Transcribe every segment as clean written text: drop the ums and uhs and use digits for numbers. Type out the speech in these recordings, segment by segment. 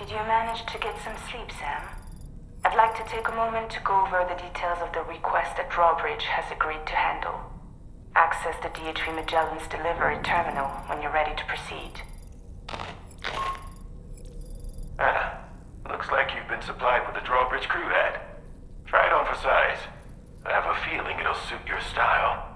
Did you manage to get some sleep, Sam? I'd like to take a moment to go over the details of the request that Drawbridge has agreed to handle. Access the DHV Magellan's delivery terminal when you're ready to proceed. Looks like you've been supplied with a Drawbridge crew head. Try it on for size. I have a feeling it'll suit your style.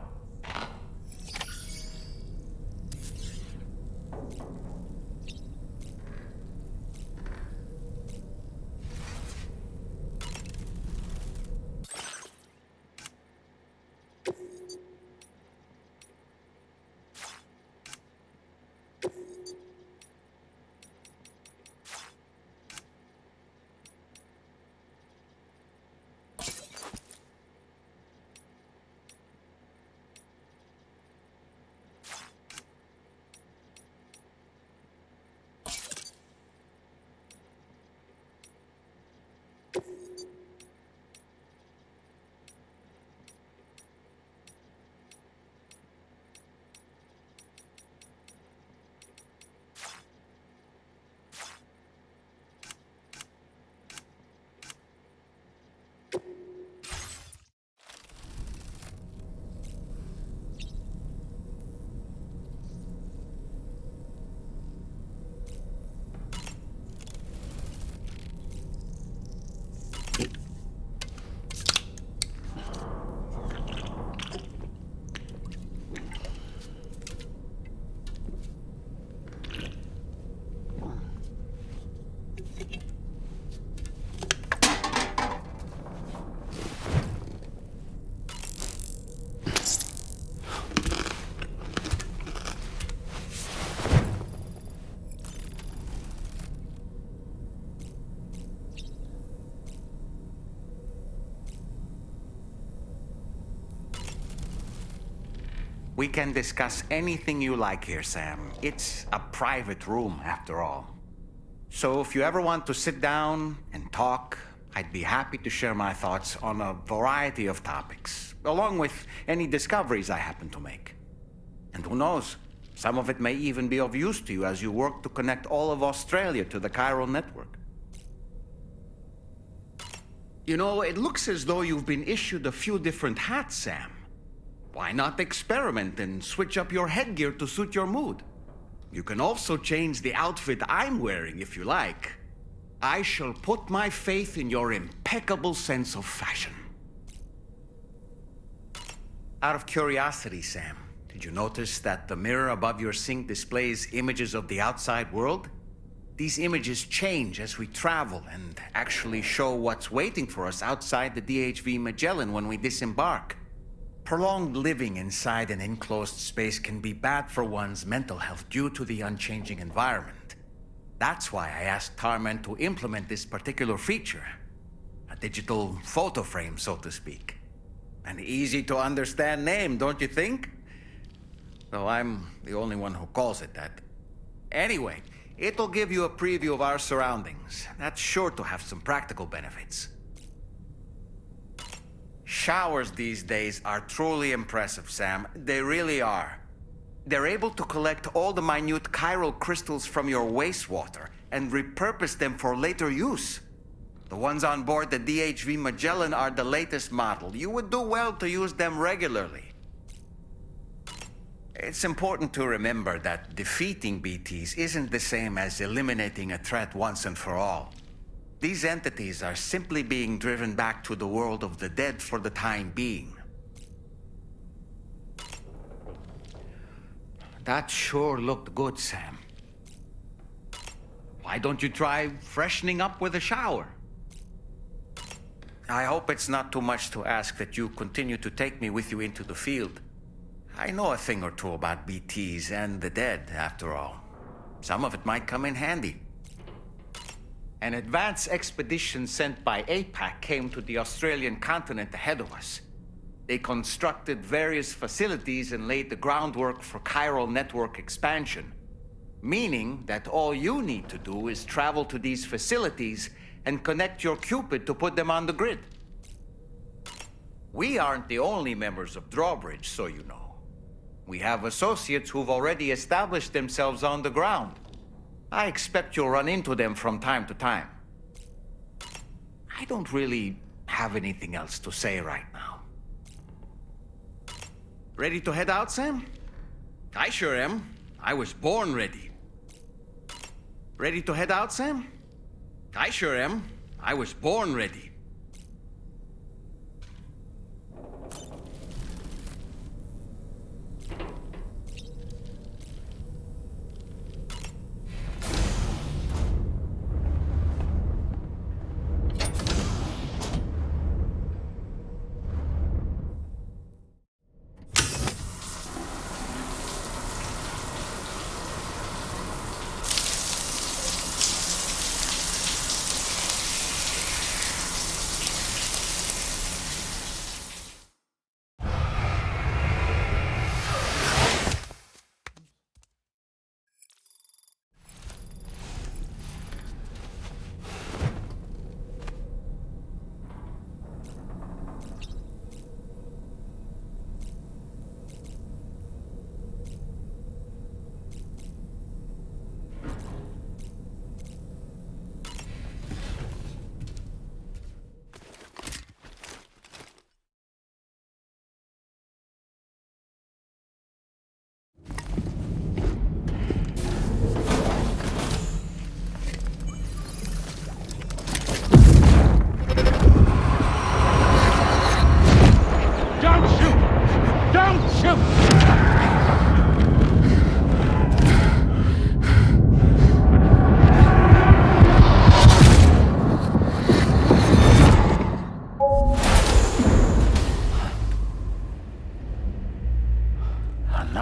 We can discuss anything you like here, Sam. It's a private room, after all. So if you ever want to sit down and talk, I'd be happy to share my thoughts on a variety of topics, along with any discoveries I happen to make. And who knows, some of it may even be of use to you as you work to connect all of Australia to the chiral network. You know, it looks as though you've been issued a few different hats, Sam. Why not experiment and switch up your headgear to suit your mood? You can also change the outfit I'm wearing if you like. I shall put my faith in your impeccable sense of fashion. Out of curiosity, Sam, did you notice that the mirror above your sink displays images of the outside world? These images change as we travel and actually show what's waiting for us outside the DHV Magellan when we disembark. Prolonged living inside an enclosed space can be bad for one's mental health due to the unchanging environment. That's why I asked Tarman to implement this particular feature. A digital photo frame, so to speak. An easy to understand name, don't you think? Though I'm the only one who calls it that. Anyway, it'll give you a preview of our surroundings. That's sure to have some practical benefits. Showers these days are truly impressive, Sam. They really are. They're able to collect all the minute chiral crystals from your wastewater and repurpose them for later use. The ones on board the DHV Magellan are the latest model. You would do well to use them regularly. It's important to remember that defeating BTs isn't the same as eliminating a threat once and for all. These entities are simply being driven back to the world of the dead for the time being. That sure looked good, Sam. Why don't you try freshening up with a shower? I hope it's not too much to ask that you continue to take me with you into the field. I know a thing or two about BTs and the dead, after all. Some of it might come in handy. An advance expedition sent by APAC came to the Australian continent ahead of us. They constructed various facilities and laid the groundwork for chiral network expansion, meaning that all you need to do is travel to these facilities and connect your Cupid to put them on the grid. We aren't the only members of Drawbridge, so you know. We have associates who've already established themselves on the ground. I expect you'll run into them from time to time. I don't really have anything else to say right now. Ready to head out, Sam? I sure am. I was born ready. Ready to head out, Sam? I sure am. I was born ready.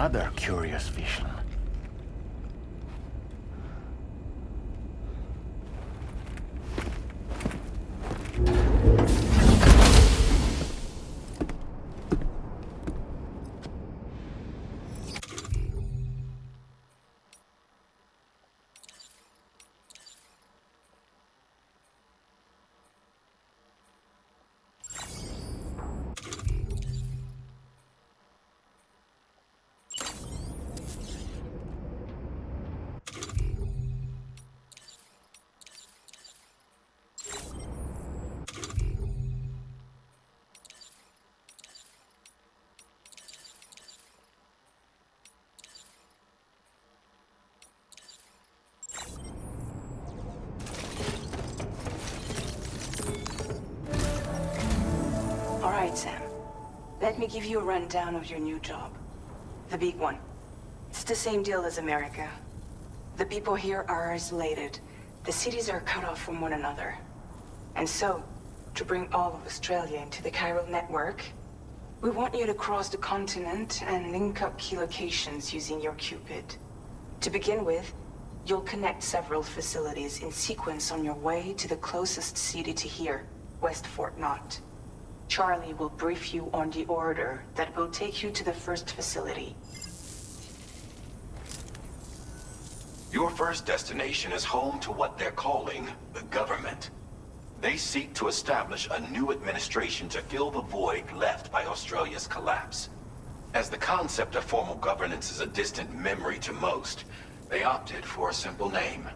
Another curious vision. All right, Sam. Let me give you a rundown of your new job. The big one. It's the same deal as America. The people here are isolated. The cities are cut off from one another. And so, to bring all of Australia into the chiral network, we want you to cross the continent and link up key locations using your Cupid. To begin with, you'll connect several facilities in sequence on your way to the closest city to here, West Fort Knott. Charlie will brief you on the order that will take you to the first facility. Your first destination is home to what they're calling the government. They seek to establish a new administration to fill the void left by Australia's collapse. As the concept of formal governance is a distant memory to most, they opted for a simple name.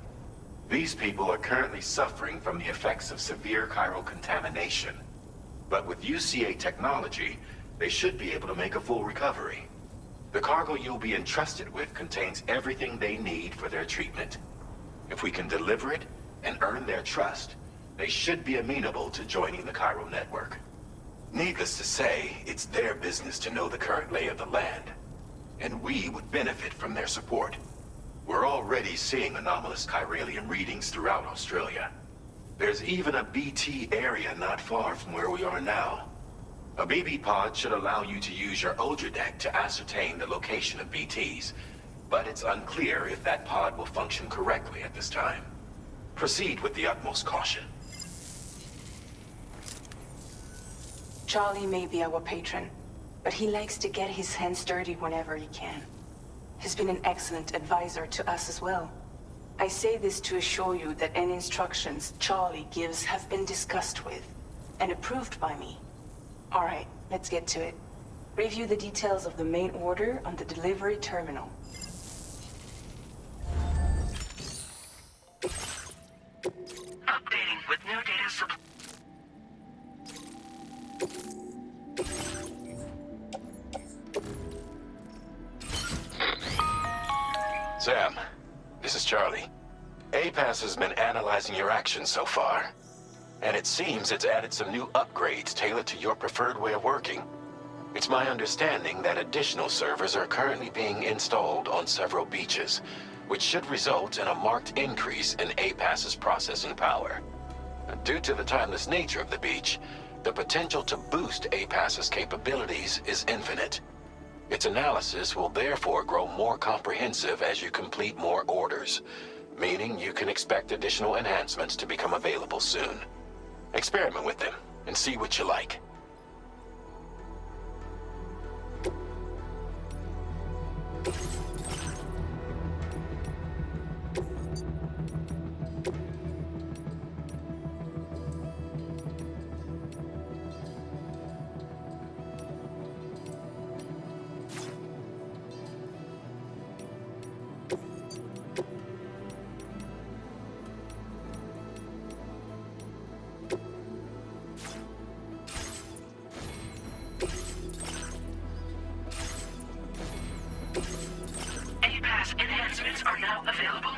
These people are currently suffering from the effects of severe chiral contamination. But with UCA technology, they should be able to make a full recovery. The cargo you'll be entrusted with contains everything they need for their treatment. If we can deliver it and earn their trust, they should be amenable to joining the chiral network. Needless to say, it's their business to know the current lay of the land, and we would benefit from their support. We're already seeing anomalous chiralium readings throughout Australia. There's even a BT area not far from where we are now. A BB pod should allow you to use your Ultra deck to ascertain the location of BTs, but it's unclear if that pod will function correctly at this time. Proceed with the utmost caution. Charlie may be our patron, but he likes to get his hands dirty whenever he can. He's been an excellent advisor to us as well. I say this to assure you that any instructions Charlie gives have been discussed with and approved by me. All right, let's get to it. Review the details of the main order on the delivery terminal. Updating with new data supply. Sam, this is Charlie. APAS has been analyzing your actions so far, and it seems it's added some new upgrades tailored to your preferred way of working. It's my understanding that additional servers are currently being installed on several beaches, which should result in a marked increase in APAS's processing power. Due to the timeless nature of the beach, the potential to boost APAS's capabilities is infinite. Its analysis will therefore grow more comprehensive as you complete more orders, meaning you can expect additional enhancements to become available soon. Experiment with them and see what you like. APAS enhancements are now available.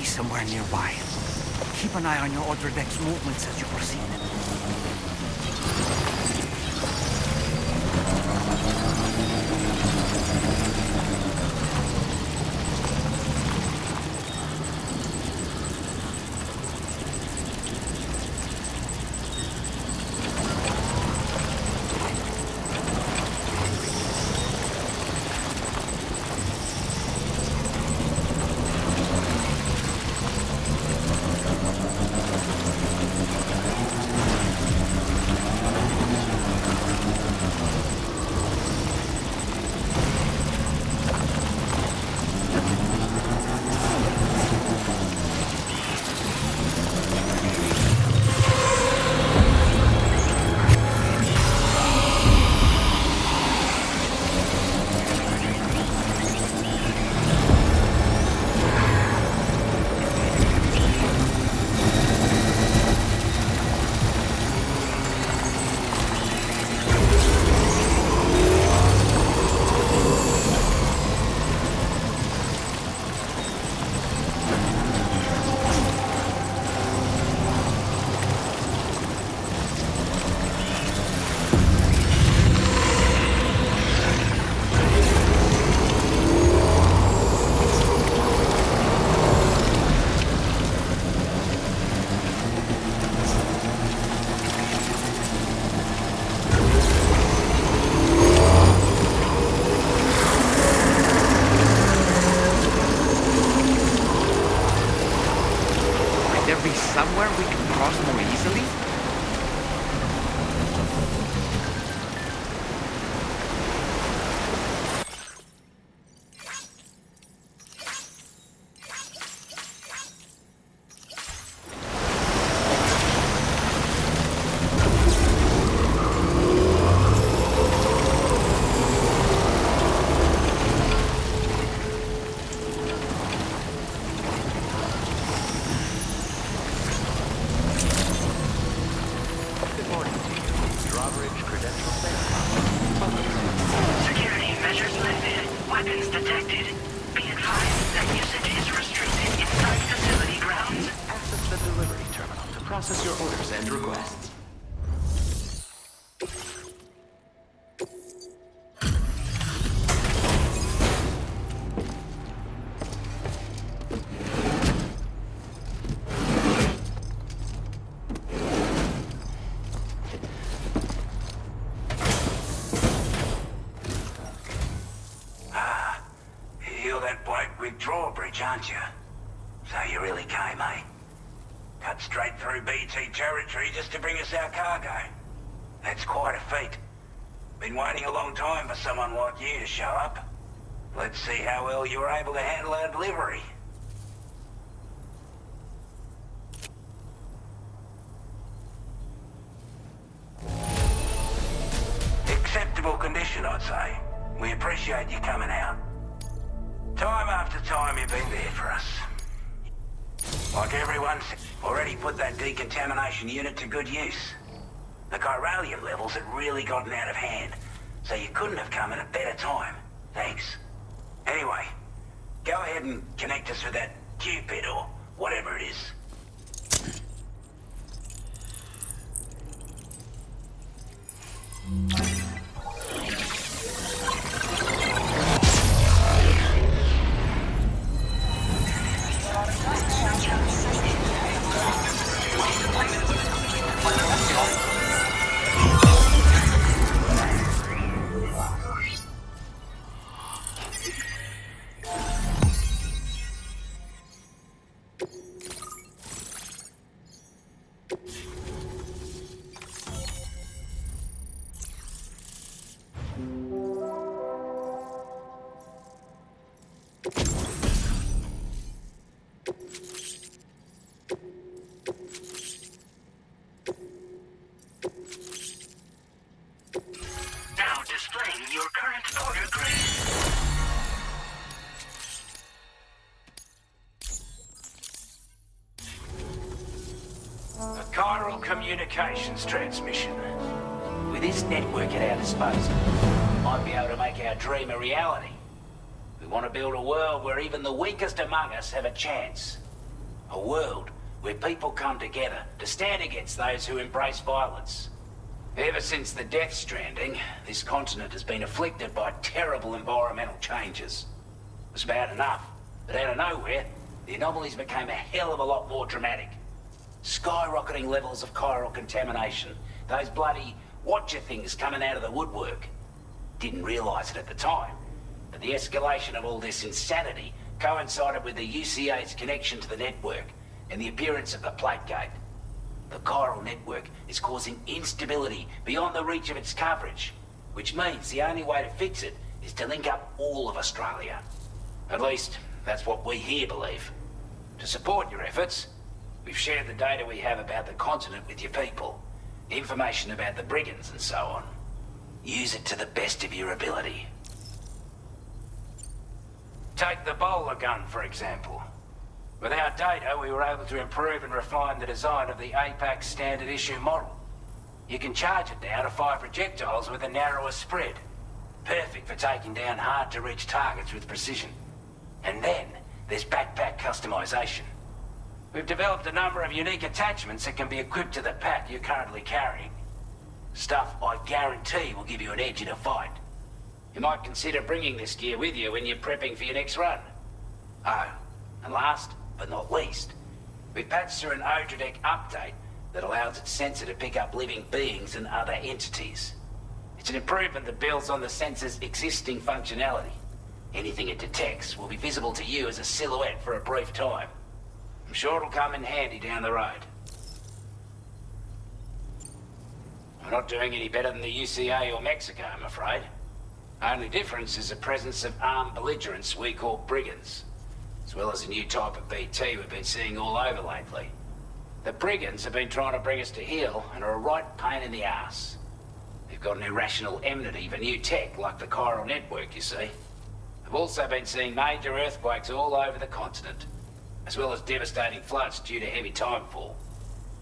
Somewhere nearby. Keep an eye on your other deck's movements as you proceed. be somewhere we can cross more easily? Security measures lifted. Weapons detected. Be advised that usage is restricted inside facility grounds. Access the delivery terminal to process your orders and requests. You're that bloke with drawbridge, aren't you? So you really came, eh? Cut straight through BT territory just to bring us our cargo. That's quite a feat. Been waiting a long time for someone like you to show up. Let's see how well you were able to handle our delivery. Acceptable condition, I'd say. We appreciate you coming out. Time after time you've been there for us. Like everyone's already put that decontamination unit to good use. The chiralium levels had really gotten out of hand, so you couldn't have come at a better time. Thanks. Anyway, go ahead and connect us with that Cupid or whatever it is. Now displaying your current order grade. A chiral communications transmission. With this network at our disposal, we might be able to make our dream a reality. We want to build a world where even the weakest among us have a chance. A world where people come together to stand against those who embrace violence. Ever since the Death Stranding, this continent has been afflicted by terrible environmental changes. It was bad enough, but out of nowhere, the anomalies became a hell of a lot more dramatic. Skyrocketing levels of chiral contamination, those bloody watcher things coming out of the woodwork. Didn't realize it at the time, but the escalation of all this insanity coincided with the UCA's connection to the network and the appearance of the plate gate. The chiral network is causing instability beyond the reach of its coverage, which means the only way to fix it is to link up all of Australia. At least, that's what we here believe. To support your efforts, we've shared the data we have about the continent with your people, information about the brigands and so on. Use it to the best of your ability. Take the bowler gun, for example. With our data, we were able to improve and refine the design of the APAC standard issue model. You can charge it now to fire projectiles with a narrower spread. Perfect for taking down hard-to-reach targets with precision. And then, there's backpack customization. We've developed a number of unique attachments that can be equipped to the pack you're currently carrying. Stuff I guarantee will give you an edge in a fight. You might consider bringing this gear with you when you're prepping for your next run. Oh, and last but not least, we've patched through an Odradek update that allows its sensor to pick up living beings and other entities. It's an improvement that builds on the sensor's existing functionality. Anything it detects will be visible to you as a silhouette for a brief time. I'm sure it'll come in handy down the road. We're not doing any better than the UCA or Mexico, I'm afraid. Only difference is the presence of armed belligerents we call brigands, as well as a new type of BT we've been seeing all over lately. The brigands have been trying to bring us to heel and are a right pain in the ass. They've got an irrational enmity for new tech like the chiral network, you see. I've also been seeing major earthquakes all over the continent, as well as devastating floods due to heavy timefall.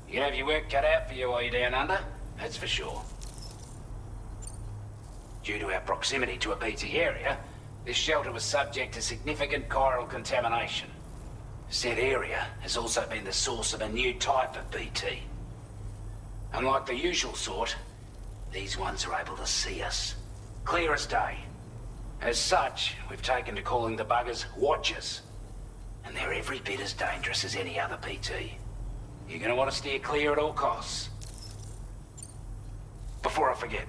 You can have your work cut out for you while you're down under, that's for sure. Due to our proximity to a BT area, this shelter was subject to significant chiral contamination. Said area has also been the source of a new type of BT. Unlike the usual sort, these ones are able to see us. Clear as day. As such, we've taken to calling the buggers Watchers. And they're every bit as dangerous as any other BT. You're gonna want to steer clear at all costs. Before I forget,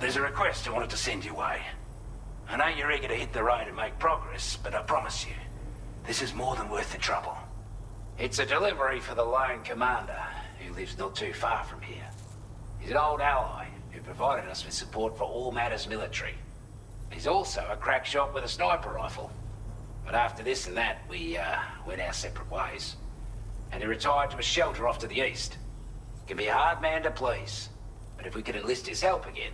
there's a request I wanted to send your way. I know you're eager to hit the road and make progress, but I promise you, this is more than worth the trouble. It's a delivery for the lone commander, who lives not too far from here. He's an old ally who provided us with support for all matters military. He's also a crack shot with a sniper rifle. But after this and that, we went our separate ways. And he retired to a shelter off to the east. Can be a hard man to please, but if we could enlist his help again,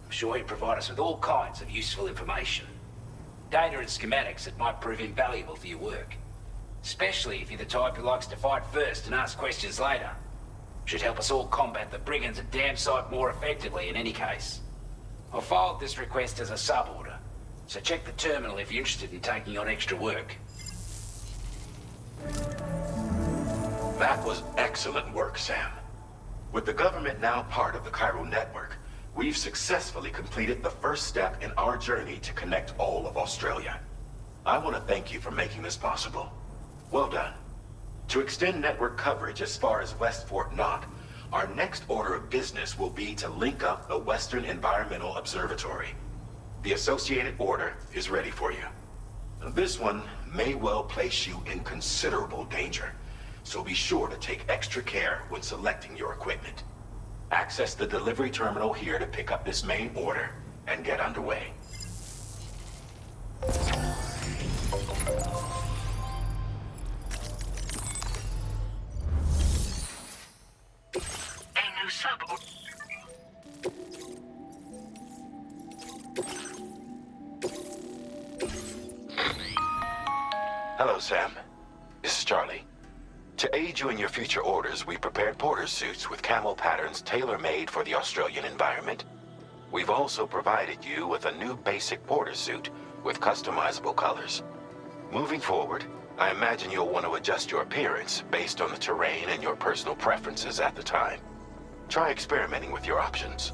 I'm sure he'd provide us with all kinds of useful information. Data and schematics that might prove invaluable for your work. Especially if you're the type who likes to fight first and ask questions later. Should help us all combat the brigands a damn sight more effectively in any case. I filed this request as a sub-order, so check the terminal if you're interested in taking on extra work. That was excellent work, Sam. With the government now part of the chiral network, we've successfully completed the first step in our journey to connect all of Australia. I want to thank you for making this possible. Well done. To extend network coverage as far as West Fort Knott, our next order of business will be to link up the Western Environmental Observatory. The associated order is ready for you. This one may well place you in considerable danger, so be sure to take extra care when selecting your equipment. Access the delivery terminal here to pick up this main order and get underway. A new sub. Hello, Sam. This is Charlie. To aid you in your future orders, we prepared porter suits with camo patterns tailor-made for the Australian environment. We've also provided you with a new basic porter suit with customizable colors. Moving forward, I imagine you'll want to adjust your appearance based on the terrain and your personal preferences at the time. Try experimenting with your options.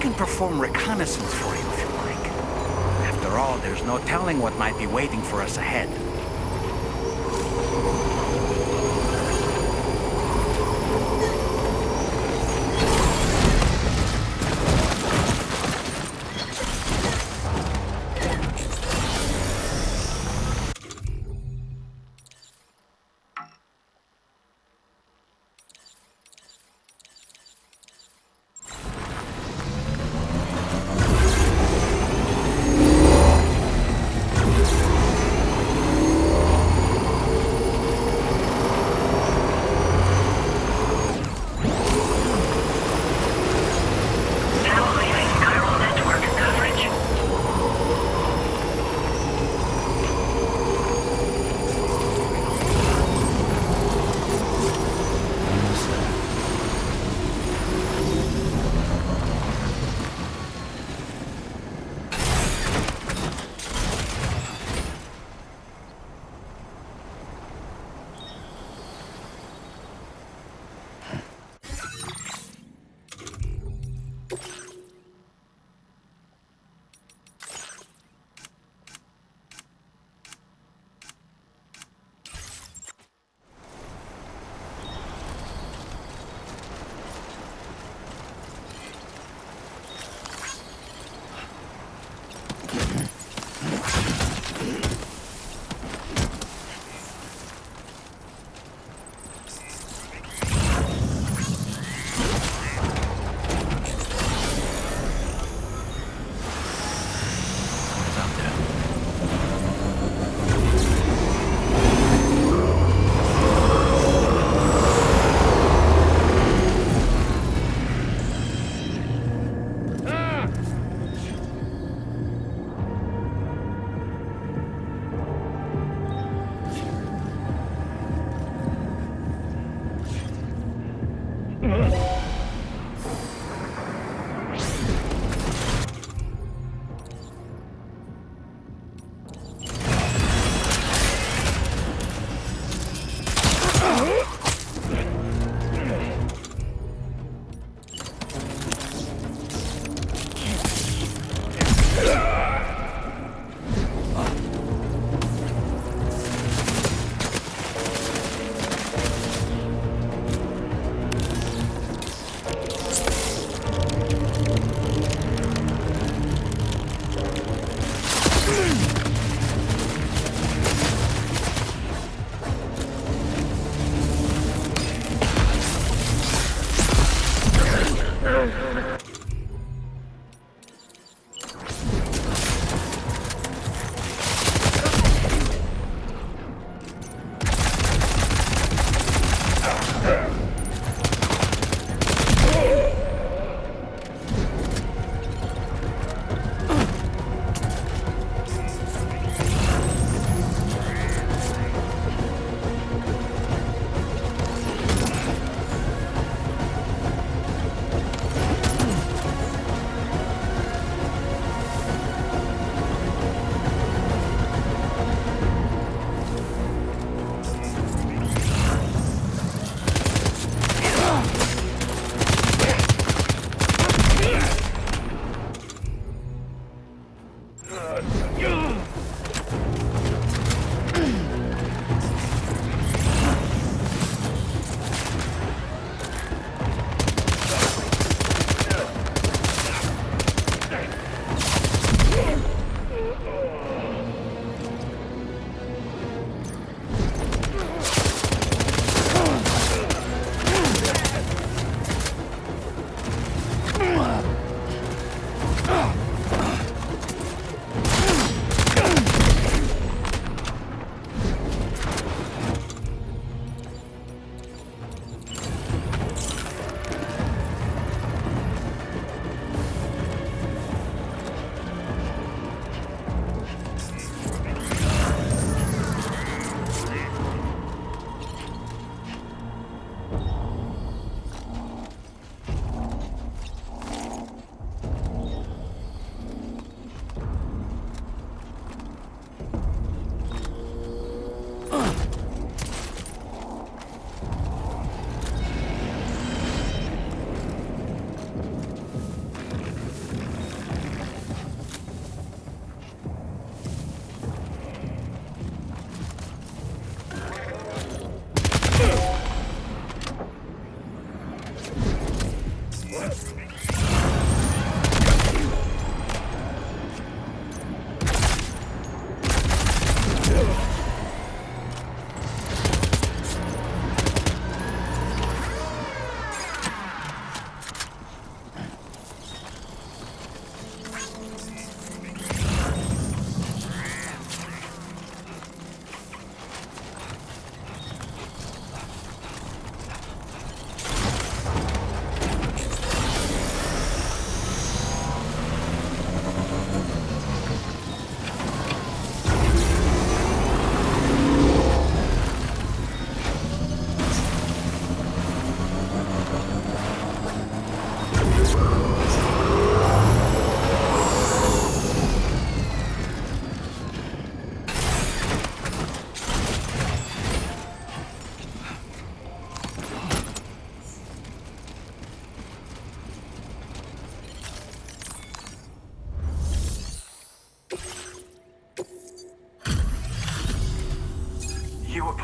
can perform reconnaissance for you if you like. After all, there's no telling what might be waiting for us ahead.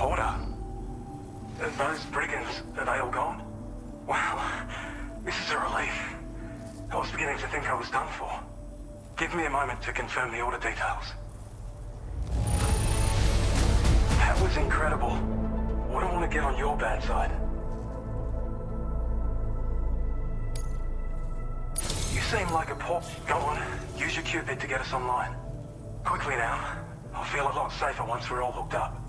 Porter. Those brigands, are they all gone? Wow, this is a relief. I was beginning to think I was done for. Give me a moment to confirm the order details. That was incredible. Wouldn't want to get on your bad side. You seem like a pop. Go on, use your Cupid to get us online. Quickly now. I'll feel a lot safer once we're all hooked up.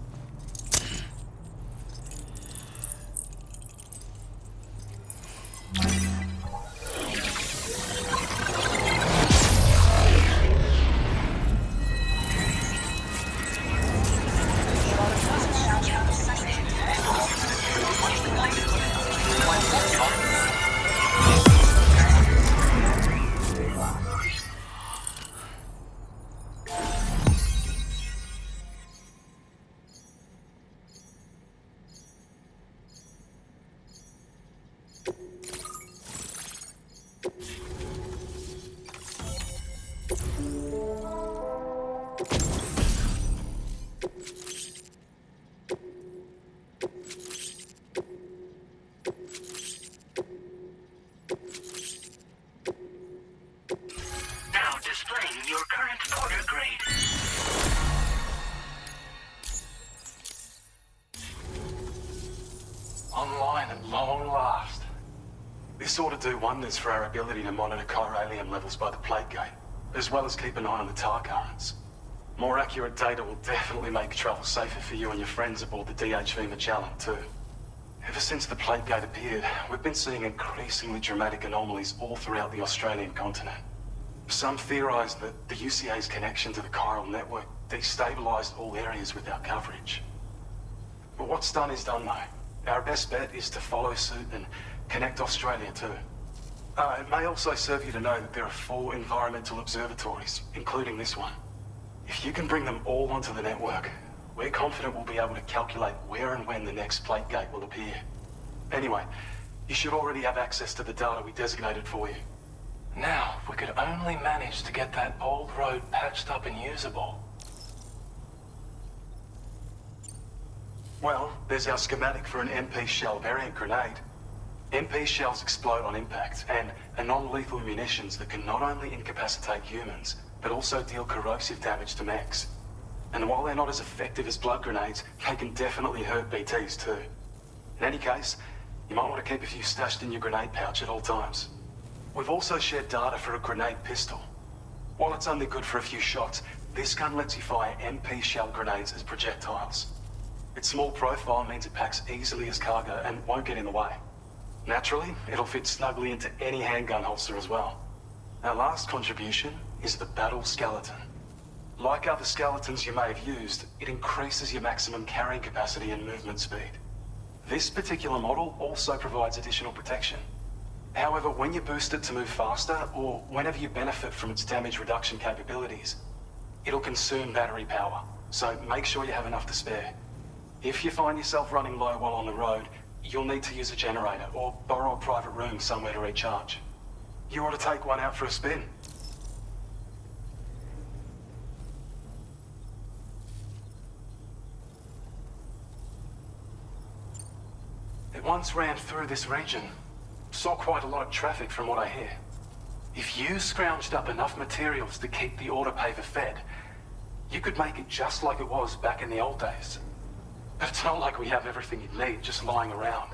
Now displaying your current Porter grade. Online at long last. This ought to do wonders for our ability to monitor chiralium levels by the plague gate, as well as keep an eye on the tar currents. More accurate data will definitely make travel safer for you and your friends aboard the DHV Magellan, too. Ever since the plague gate appeared, we've been seeing increasingly dramatic anomalies all throughout the Australian continent. Some theorize that the UCA's connection to the chiral network destabilized all areas with our coverage. But what's done is done, though. Our best bet is to follow suit and connect Australia too. It may also serve you to know that there are 4 environmental observatories, including this one. If you can bring them all onto the network, we're confident we'll be able to calculate where and when the next plague gate will appear. Anyway, you should already have access to the data we designated for you. Now, if we could only manage to get that old road patched up and usable. Well, there's our schematic for an MP shell variant grenade. MP shells explode on impact, and are non-lethal munitions that can not only incapacitate humans, but also deal corrosive damage to mechs. And while they're not as effective as blood grenades, they can definitely hurt BTs too. In any case, you might want to keep a few stashed in your grenade pouch at all times. We've also shared data for a grenade pistol. While it's only good for a few shots, this gun lets you fire MP shell grenades as projectiles. Its small profile means it packs easily as cargo and won't get in the way. Naturally, it'll fit snugly into any handgun holster as well. Our last contribution is the battle skeleton. Like other skeletons you may have used, it increases your maximum carrying capacity and movement speed. This particular model also provides additional protection. However, when you boost it to move faster, or whenever you benefit from its damage reduction capabilities, it'll consume battery power, so make sure you have enough to spare. If you find yourself running low while on the road, you'll need to use a generator or borrow a private room somewhere to recharge. You ought to take one out for a spin. It once ran through this region. Saw quite a lot of traffic from what I hear. If you scrounged up enough materials to keep the autopaver fed, you could make it just like it was back in the old days. But it's not like we have everything you'd need just lying around.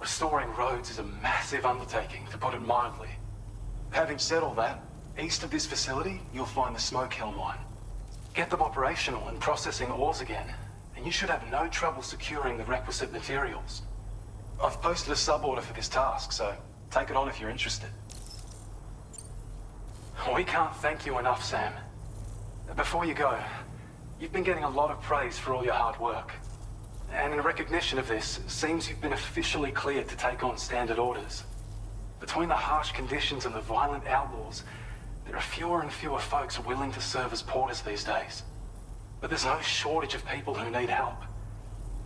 Restoring roads is a massive undertaking, to put it mildly. Having said all that, east of this facility, you'll find the Smoke Hill mine. Get them operational and processing ores again, and you should have no trouble securing the requisite materials. I've posted a sub-order for this task, so take it on if you're interested. We can't thank you enough, Sam. Before you go, you've been getting a lot of praise for all your hard work. And in recognition of this, it seems you've been officially cleared to take on standard orders. Between the harsh conditions and the violent outlaws, there are fewer and fewer folks willing to serve as porters these days. But there's no shortage of people who need help.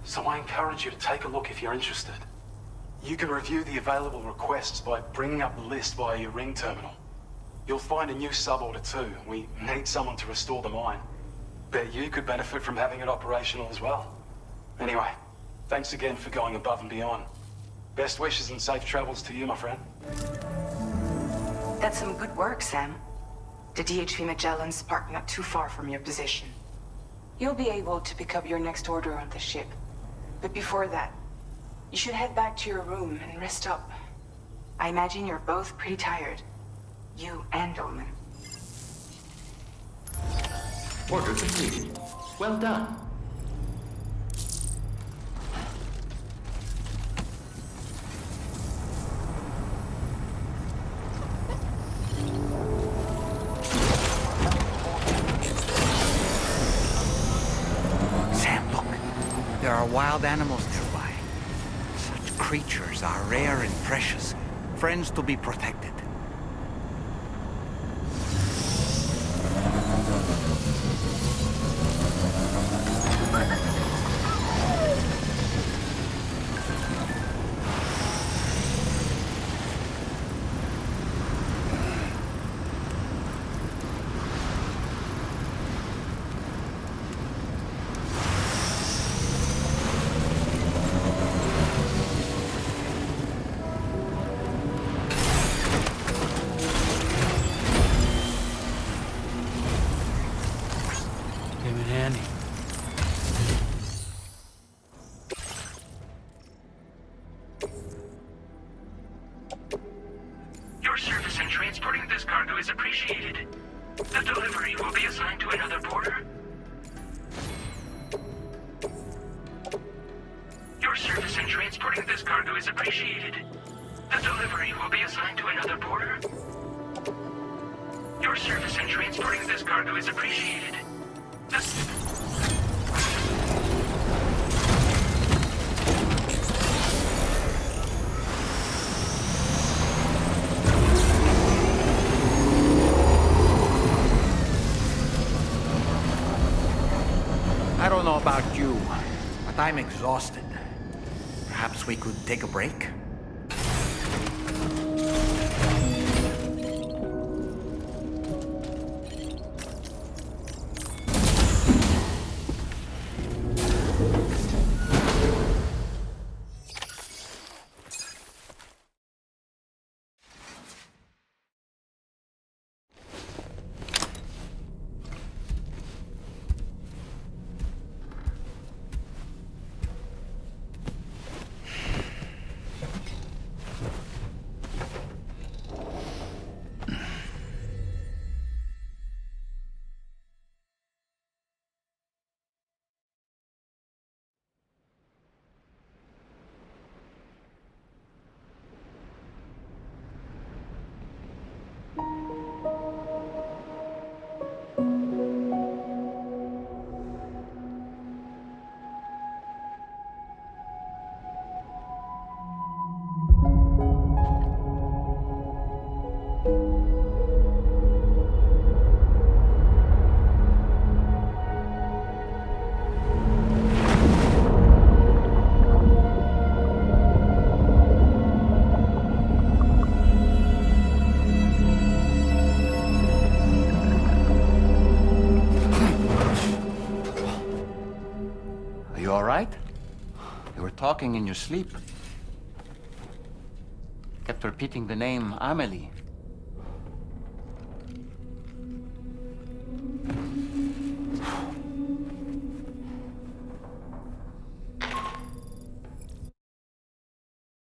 So I encourage you to take a look if you're interested. You can review the available requests by bringing up the list via your ring terminal. You'll find a new sub-order too. We need someone to restore the mine. Bet you could benefit from having it operational as well. Anyway, thanks again for going above and beyond. Best wishes and safe travels to you, my friend. That's some good work, Sam. The DHV Magellan's parked not too far from your position. You'll be able to pick up your next order on the ship. But before that, you should head back to your room and rest up. I imagine you're both pretty tired. You and Dolman. Order completed. Well done. Sam, look. There are wild animals nearby. Such creatures are rare and precious. Friends to be protected. Your service in transporting this cargo is appreciated. The delivery will be assigned to another porter. Your service in transporting this cargo is appreciated. The delivery will be assigned to another porter. Your service in transporting this cargo is appreciated. I don't know about you, but I'm exhausted. Perhaps we could take a break? Are you all right? You were talking in your sleep. Kept repeating the name Amelie.